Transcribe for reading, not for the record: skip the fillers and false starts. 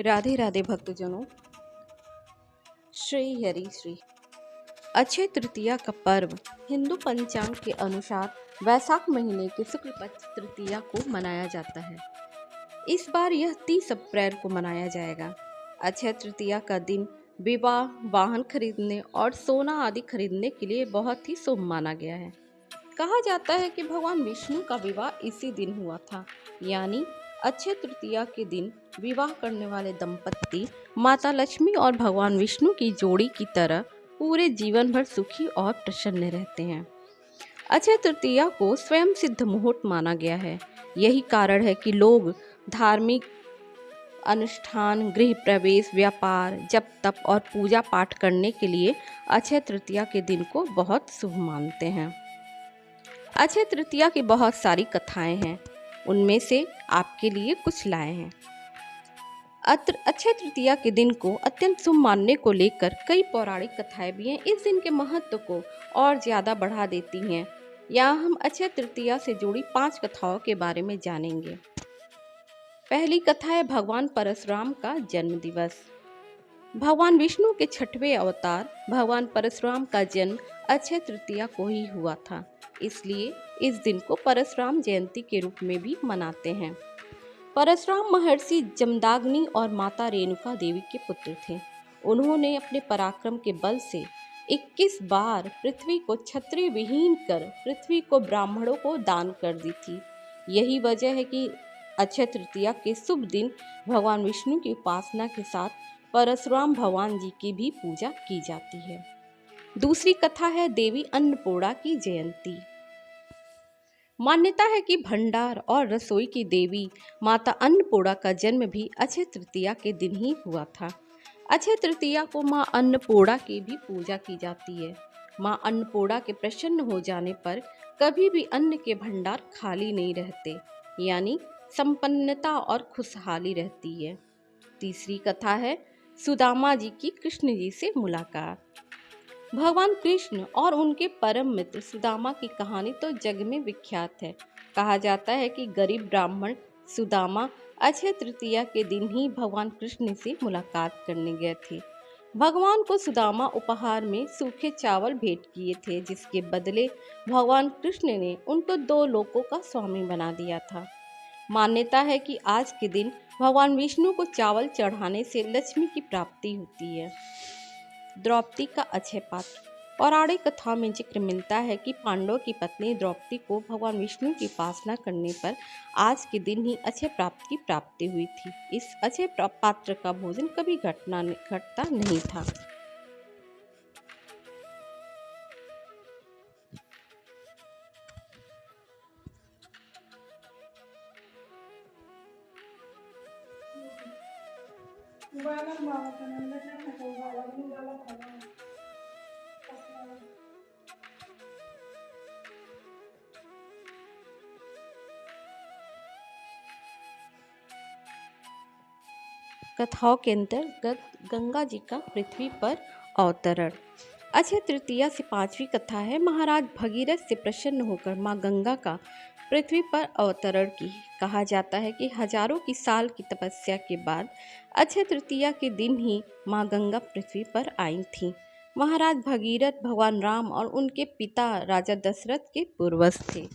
राधे राधे भक्तजनों। श्री हरि श्री अक्षय तृतीया का पर्व हिंदू पंचांग के अनुसार वैशाख महीने के शुक्ल पक्ष तृतीया को मनाया जाता है। इस बार यह 30 अप्रैल को मनाया जाएगा। अक्षय तृतीया का दिन विवाह, वाहन खरीदने और सोना आदि खरीदने के लिए बहुत ही शुभ माना गया है। कहा जाता है कि भगवान विष्णु का विवाह इसी दिन हुआ था, यानी अक्षय तृतीया के दिन विवाह करने वाले दंपत्ति माता लक्ष्मी और भगवान विष्णु की जोड़ी की तरह पूरे जीवन भर सुखी और प्रसन्न रहते हैं। अक्षय तृतीया को स्वयं सिद्ध मुहूर्त माना गया है। यही कारण है कि लोग धार्मिक अनुष्ठान, गृह प्रवेश, व्यापार, जप तप और पूजा पाठ करने के लिए अक्षय तृतीया के दिन को बहुत शुभ मानते हैं। अक्षय तृतीया की बहुत सारी कथाएं हैं, उनमें से आपके लिए कुछ लाए हैं। अक्षय तृतीया के दिन को अत्यंत शुभ मानने को लेकर कई पौराणिक कथाएं भी हैं। इस दिन के महत्व को और ज्यादा बढ़ा देती हैं। यहाँ हम अक्षय तृतीया से जुड़ी 5 कथाओं के बारे में जानेंगे। पहली कथा है भगवान परशुराम का जन्म दिवस। भगवान विष्णु के 6वें अवतार भगवान परशुराम का जन्म अक्षय तृतीया को ही हुआ था, इसलिए इस दिन को परशुराम जयंती के रूप में भी मनाते हैं। परशुराम महर्षि जमदाग्नि और माता रेणुका देवी के पुत्र थे। उन्होंने अपने पराक्रम के बल से 21 बार पृथ्वी को क्षत्रिय विहीन कर पृथ्वी को ब्राह्मणों को दान कर दी थी। यही वजह है कि अक्षय तृतीया के शुभ दिन भगवान विष्णु की उपासना के साथ परशुराम भगवान जी की भी पूजा की जाती है। दूसरी कथा है देवी अन्नपूर्णा की जयंती। मान्यता है कि भंडार और रसोई की देवी माता अन्नपूर्णा का जन्म भी अक्षय तृतीया के दिन ही हुआ था। अक्षय तृतीया को मां अन्नपूर्णा की भी पूजा की जाती है। मां अन्नपूर्णा के प्रसन्न हो जाने पर कभी भी अन्न के भंडार खाली नहीं रहते, यानी संपन्नता और खुशहाली रहती है। तीसरी कथा है सुदामा जी की कृष्ण जी से मुलाकात। भगवान कृष्ण और उनके परम मित्र सुदामा की कहानी तो जग में विख्यात है। कहा जाता है कि गरीब ब्राह्मण सुदामा अक्षय तृतीया के दिन ही भगवान कृष्ण से मुलाकात करने गए थे। भगवान को सुदामा उपहार में सूखे चावल भेंट किए थे, जिसके बदले भगवान कृष्ण ने उनको 2 लोकों का स्वामी बना दिया था। मान्यता है कि आज के दिन भगवान विष्णु को चावल चढ़ाने से लक्ष्मी की प्राप्ति होती है। द्रौपदी का अक्षय पात्र। पौराणिक कथा में जिक्र मिलता है कि पांडवों की पत्नी द्रौपदी को भगवान विष्णु की उपासना करने पर आज के दिन ही अक्षय प्राप्ति की प्राप्ति हुई थी। इस अक्षय पात्र का भोजन कभी घटता नहीं था। कथाओं के अंतर्गत गंगा जी का पृथ्वी पर अवतरण। अक्षय तृतीया से 5वीं कथा है महाराज भगीरथ से प्रसन्न होकर मां गंगा का पृथ्वी पर अवतरण की। कहा जाता है कि हजारों की साल की तपस्या के बाद अक्षय तृतीया के दिन ही मां गंगा पृथ्वी पर आई थीं। महाराज भगीरथ भगवान राम और उनके पिता राजा दशरथ के पूर्वज थे।